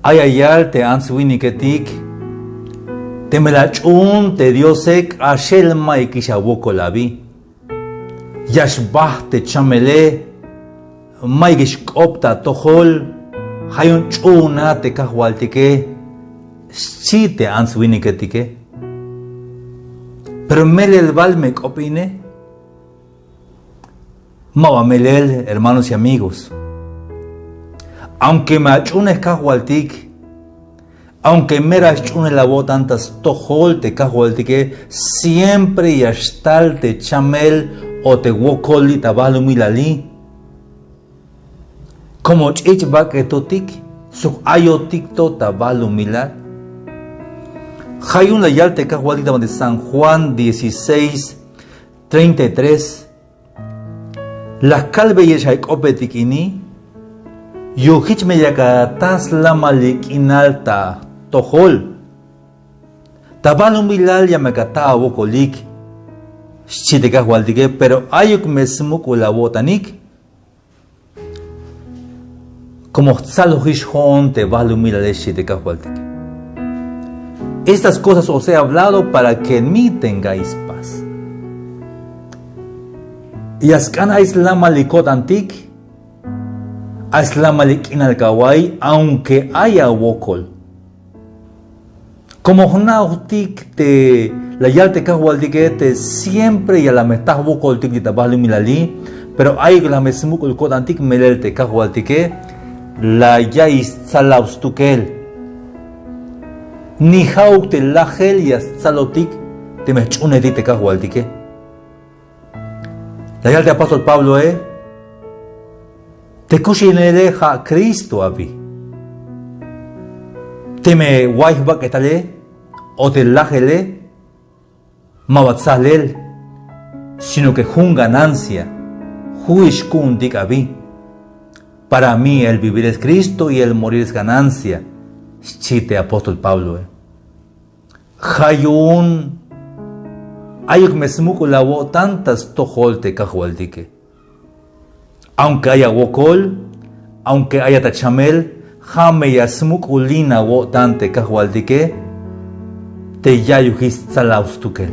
Ayayal te answiniketik, te melachun te diosek ashelma ikishaboko labi. Yashbah te chamele, maigish opta tohol, hayun chuna te kahwaltike, si te answiniketike. Pero melel valmek opine, mawa melel, hermanos y amigos. Aunque me achunes kahwaltik, aunque me achunes la voz tantas tohol te kahwaltike, siempre yashtal te chamel o te wokoli tabalumilali. Como chichba que totik, su ayotik to tabalumilal. Hayun la yal te kahwaltik de San Juan 16:33. La calve yeshaik opetikini. Yuhich me yakatas la malik inalta tohol. Tabalumilal yamakata wokolik. Chitekah waltike, pero ayuk mesmuk la botanik. Como tzalohish hon te balumilal chitekah waltike. Estas cosas os he hablado para que en mí tengáis paz. Y ascan islam malikot antik. Islam malik inalkawai, aunque haya wokol. Como honautik te la yalte kahwaltikete siempre y a la metah wokol tik ditabahlu milali, pero hay la mesmukul kot antik melelte kahwaltike la yais salaustukel. Ni hauk te lagel y salotik te mechuneti te kahwaltike. La yalte apóstol Pablo te kushinele ha Cristo abi. Te me waihba que tale o te lagele mabatzalel, sino que jun ganancia, huishkun dik abi. Para mí el vivir es Cristo y el morir es ganancia. Chite apóstol Pablo. Hayun ayuk mesmuku lavo tantas tohol te kahwaldike. Aunque haya wokol, aunque haya tachamel, jame yasmuk ulina wo tante kahwaldike, te yayuhis salaustukel.